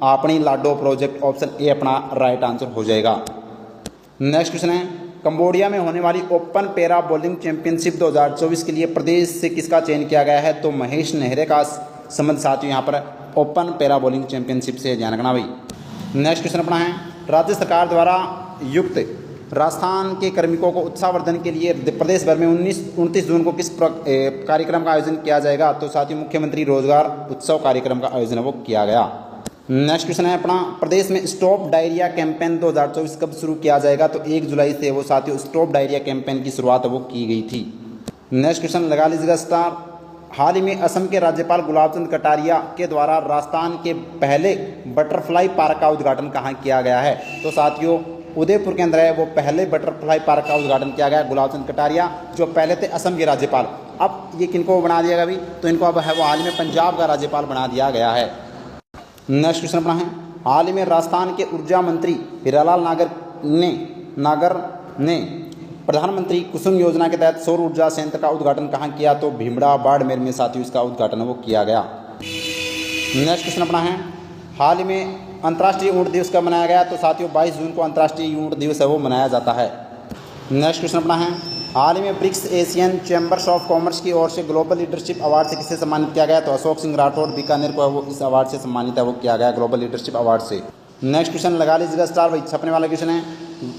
अपनी लाडो प्रोजेक्ट। ऑप्शन ए अपना राइट आंसर हो जाएगा। नेक्स्ट क्वेश्चन है, कंबोडिया में होने वाली ओपन पैरा बॉलिंग चैंपियनशिप 2024 के लिए प्रदेश से किसका चयन किया गया है? तो महेश नेहरे का संबंध साथियों यहाँ पर ओपन पैरा बॉलिंग चैंपियनशिप से, ध्यान रखना भाई। नेक्स्ट क्वेश्चन अपना है, राज्य सरकार द्वारा युक्त राजस्थान के कार्मिकों को उत्साहवर्धन के लिए प्रदेश भर में 29 जून को किस कार्यक्रम का आयोजन किया जाएगा? तो साथियों मुख्यमंत्री रोजगार उत्सव कार्यक्रम का आयोजन वो किया गया। नेक्स्ट क्वेश्चन है अपना, प्रदेश में स्टॉप डायरिया कैंपेन 2024 कब शुरू किया जाएगा? तो 1 जुलाई से वो साथियों स्टॉप डायरिया कैंपेन की शुरुआत वो की गई थी। नेक्स्ट क्वेश्चन लगा लीजिएगा स्टार, हाल ही में असम के राज्यपाल गुलाबचंद कटारिया के द्वारा राजस्थान के पहले बटरफ्लाई पार्क का उद्घाटन कहाँ किया गया है? तो साथियों उदयपुर के अंदर है, वो पहले बटरफ्लाई पार्क का उद्घाटन किया गया गुलाबचंद कटारिया, जो पहले थे असम के राज्यपाल। अब ये किनको बना दिया गया अभी? तो इनको अब है वो हाल ही में पंजाब का राज्यपाल बना दिया गया है। नेक्स्ट क्वेश्चन अपना है, हाल ही में राजस्थान के ऊर्जा मंत्री हीरालाल नागर ने प्रधानमंत्री कुसुम योजना के तहत सौर ऊर्जा संयंत्र का उद्घाटन कहाँ किया? तो भीमड़ा बाड़मेर में साथियों इसका उद्घाटन वो किया गया। नेक्स्ट क्वेश्चन अपना है, हाल ही में अंतर्राष्ट्रीय ऊँट दिवस कब मनाया गया? तो साथियों 22 जून को अंतर्राष्ट्रीय ऊँट दिवस है वो मनाया जाता है। नेक्स्ट क्वेश्चन अपना है, हाल ही में BRICS Asian chambers of commerce की ओर से ग्लोबल लीडरशिप अवार्ड से किसे सम्मानित किया गया? तो अशोक सिंह राठौड़ बीकानेर को वो इस अवार्ड से सम्मानित है, वो किया गया ग्लोबल लीडरशिप अवार्ड से। नेक्स्ट क्वेश्चन लगा लीजिएगा स्टार भाई, छपने वाला क्वेश्चन है,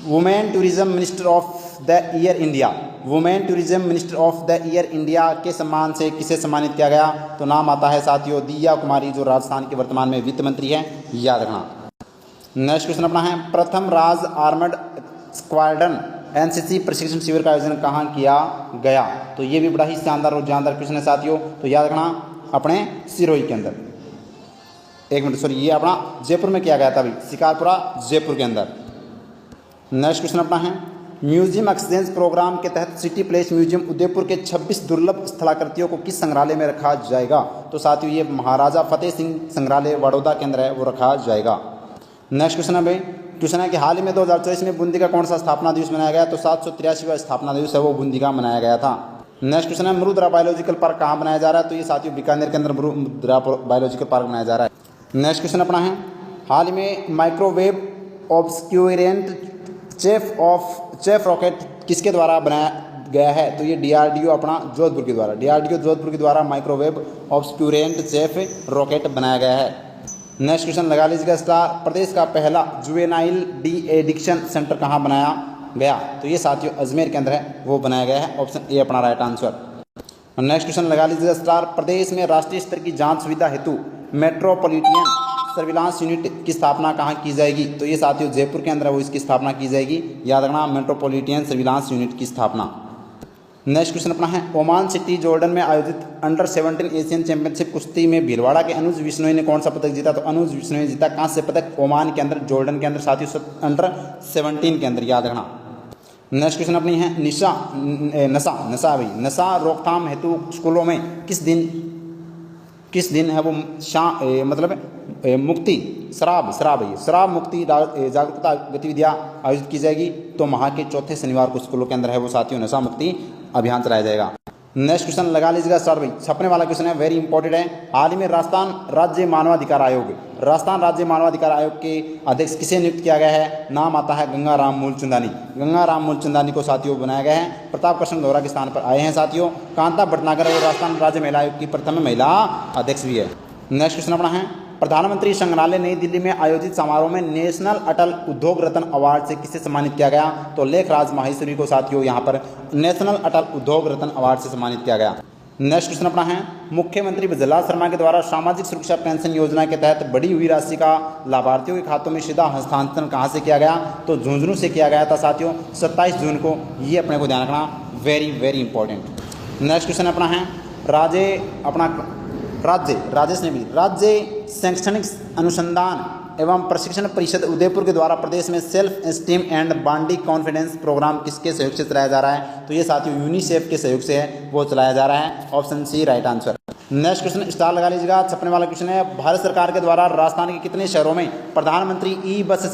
women tourism minister of the year India, women tourism minister of the year India के सम्मान से किसे सम्मानित किया गया? तो नाम आता है साथियों दिया कुमारी, जो राजस्थान के वर्तमान में वित्त मंत्री है, याद रखना। नेक्स्ट क्वेश्चन अपना है, प्रथम राज आर्मड स्क्वाड्रन एनसीसी प्रशिक्षण शिविर का आयोजन कहाँ किया गया? तो ये भी बड़ा ही शानदार और जानदार क्वेश्चन है साथियों, तो याद रखना अपने सिरोही के अंदर, एक मिनट सॉरी, ये अपना जयपुर में किया गया था, अभी शिकारपुरा जयपुर के अंदर। नेक्स्ट क्वेश्चन अपना है, म्यूजियम एक्सचेंज प्रोग्राम के तहत सिटी प्लेस म्यूजियम उदयपुर के 26 दुर्लभ स्थलाकृतियों को किस संग्रहालय में रखा जाएगा? तो साथियों ये महाराजा फतेह सिंह संग्रहालय बड़ौदा के अंदर है, वो रखा जाएगा। नेक्स्ट क्वेश्चन है भाई, क्वेश्चन है कि हाल ही में 2024 में बूंदी का कौन सा स्थापना दिवस मनाया गया? तो 783वां स्थापना दिवस है वो बूंदी का मनाया गया था। नेक्स्ट क्वेश्चन है, मरुद्रा बायोलॉजिकल पार्क कहाँ बनाया जा रहा है? तो ये साथियों बीकानेर के अंदर मरुद्रा बायोलॉजिकल पार्क बनाया जा रहा है। नेक्स्ट क्वेश्चन अपना है, हाल ही में माइक्रोवेव ऑब्सक्यूरेंट चेफ रॉकेट किसके द्वारा बनाया गया है? तो ये डीआरडीओ अपना जोधपुर के द्वारा, डीआरडीओ जोधपुर के द्वारा माइक्रोवेव ऑब्सक्यूरेंट चेफ रॉकेट बनाया गया है। नेक्स्ट क्वेश्चन लगा लीजिएगा स्टार, प्रदेश का पहला जुवेनाइल डी एडिक्शन सेंटर कहाँ बनाया गया? तो ये साथियों अजमेर के अंदर है, वो बनाया गया है, ऑप्शन ए अपना राइट आंसर। नेक्स्ट क्वेश्चन लगा लीजिएगा स्टार, प्रदेश में राष्ट्रीय स्तर की जांच सुविधा हेतु मेट्रोपॉलिटन सर्विलांस यूनिट की स्थापना कहाँ की जाएगी? तो ये साथियों जयपुर के अंदर है, वो इसकी स्थापना की जाएगी, याद रखना मेट्रोपॉलिटन सर्विलांस यूनिट की स्थापना। नेक्स्ट क्वेश्चन अपना है, ओमान सिटी जॉर्डन में आयोजित अंडर 17 एशियन चैंपियनशिप कुश्ती में भीलवाड़ा के अनुज विश्नोई ने कौन सा पदक जीता? तो अनुज विश्नोई जीता कांस्य पदक ओमान के अंदर, जॉर्डन के अंदर साथियों अंडर 17 के अंदर, याद रखना। नेक्स्ट क्वेश्चन अपनी है, नशा नशा रोकथाम हेतु स्कूलों में किस दिन है वो मतलब मुक्ति शराब मुक्ति जागरूकता गतिविधियाँ आयोजित की जाएगी? तो माह के चौथे शनिवार को स्कूलों के अंदर है वो साथियों नशा मुक्ति अभियान चलाया जाएगा। नेक्स्ट क्वेश्चन लगा लीजिएगा सर भाई, छपने वाला क्वेश्चन है, वेरी इंपॉर्टेंट है। हाल ही में राजस्थान राज्य मानवाधिकार आयोग के अध्यक्ष किसे नियुक्त किया गया है? नाम आता है गंगाराम मूलचंदानी को साथियों बनाया गया है, प्रताप कृष्ण गौरा के स्थान पर आए हैं साथियों। कांता भटनागर वो राजस्थान राज्य महिला आयोग की प्रथम महिला अध्यक्ष भी है। नेक्स्ट क्वेश्चन अपना है, प्रधानमंत्री संग्रहालय नई दिल्ली में आयोजित समारोह में नेशनल अटल उद्योग रत्न अवार्ड से किसे सम्मानित किया गया? तो लेखराज माहेश्वरी को साथियों यहाँ पर नेशनल अटल उद्योग रत्न अवार्ड से सम्मानित किया गया। नेक्स्ट क्वेश्चन अपना है, मुख्यमंत्री जलाल शर्मा के द्वारा सामाजिक सुरक्षा पेंशन योजना के तहत बढ़ी हुई राशि का लाभार्थियों के खातों में सीधा हस्तांतरण कहाँ से किया गया? तो झुंझुनू से किया गया था साथियों 27 जून को, ये अपने को ध्यान रखना, वेरी इंपॉर्टेंट। नेक्स्ट क्वेश्चन अपना है, राज्य शैक्षणिक अनुसंधान एवं प्रशिक्षण परिषद उदयपुर के द्वारा प्रदेश में self esteem and body confidence programme किसके सहयोग से चलाया जा रहा है? तो ये साथियों यूनिसेफ के सहयोग से है वो चलाया जा रहा है, option C right answer. Next question star लगा लीजिएगा, छपने वाला क्वेश्चन है, भारत सरकार के द्वारा राजस्थान के कितने शहरों में प्रधानमंत्री ई बस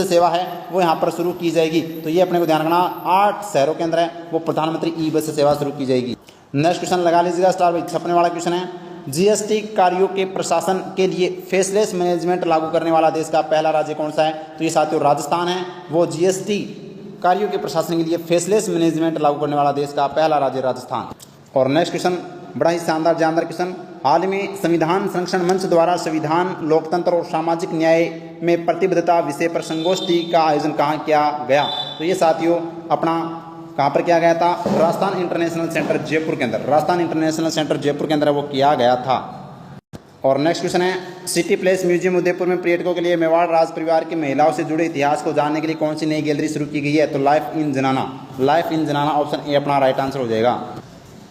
सेवा है वो यहाँ पर शुरू की जाएगी? तो ये अपने को ध्यान रखना, 8 शहरों के अंदर है वो प्रधानमंत्री ई बस सेवा शुरू की जाएगी। नेक्स्ट क्वेश्चन लगा लीजिएगा स्टार भाई, छपने वाला क्वेश्चन है, जीएसटी कार्यों के प्रशासन के लिए फेसलेस मैनेजमेंट लागू करने वाला देश का पहला राज्य कौन सा है? तो ये साथियों राजस्थान है, वो जीएसटी कार्यों के प्रशासन के लिए फेसलेस मैनेजमेंट लागू करने वाला देश का पहला राज्य राजस्थान। और नेक्स्ट क्वेश्चन बड़ा ही शानदार जानदार क्वेश्चन, हाल में संविधान संरक्षण मंच द्वारा संविधान लोकतंत्र और सामाजिक न्याय में प्रतिबद्धता विषय पर संगोष्ठी का आयोजन कहाँ किया गया? तो ये साथियों अपना कहाँ पर किया गया था? राजस्थान इंटरनेशनल सेंटर जयपुर के अंदर, वो किया गया था। और नेक्स्ट क्वेश्चन है, सिटी प्लेस म्यूजियम उदयपुर में पर्यटकों के लिए मेवाड़ राज परिवार की महिलाओं से जुड़े इतिहास को जानने के लिए कौन सी नई गैलरी शुरू की गई है? तो लाइफ इन जनाना ऑप्शन ए अपना राइट आंसर हो जाएगा।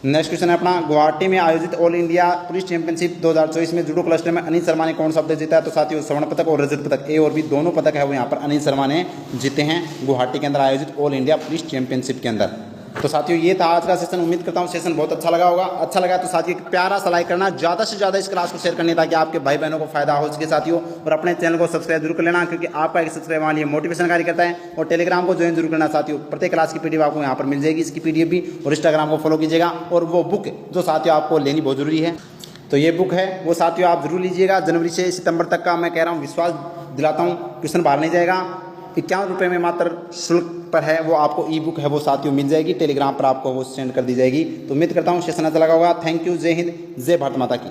नेक्स्ट क्वेश्चन है अपना, गुवाहाटी में आयोजित ऑल इंडिया पुलिस चैंपियनशिप 2024 में जूडो क्लस्टर में अनिल शर्मा ने कौन सा पदक जीता है? तो साथियों स्वर्ण पदक और रजत पदक, ए और बी दोनों पदक है वो यहाँ पर अनिल शर्मा ने जीते हैं गुवाहाटी के अंदर आयोजित ऑल इंडिया पुलिस चैंपियनशिप के अंदर। तो साथियों ये था आज का सेशन, उम्मीद करता हूँ सेशन बहुत अच्छा लगा होगा। अच्छा लगा तो साथियों एक प्यारा सा लाइक करना, ज़्यादा से ज़्यादा इस क्लास को शेयर करने ताकि आपके भाई बहनों को फायदा हो सके साथियों। और अपने चैनल को सब्सक्राइब जरूर कर लेना, क्योंकि आपका एक सब्सक्राइब हमारे लिए मोटिवेशन कार्य करता है। और टेलीग्राम को ज्वाइन जरूर करना साथियों, प्रत्येक क्लास की पीडीएफ आपको यहाँ पर मिल जाएगी, इसकी पीडीएफ भी। और इंस्टाग्राम को फॉलो कीजिएगा, और वो बुक जो साथियों आपको लेनी बहुत जरूरी है, तो ये बुक है वो साथियों आप जरूर लीजिएगा। जनवरी से सितंबर तक का मैं कह रहा हूँ, विश्वास दिलाता हूँ, क्वेश्चन बाहर नहीं जाएगा। 51 रुपये में मात्र शुल्क पर है वो आपको ई बुक है वो साथियों मिल जाएगी, टेलीग्राम पर आपको वो सेंड कर दी जाएगी। तो उम्मीद करता हूँ सेशन अच्छा लगा होगा। थैंक यू, जय हिंद, जय भारत माता की।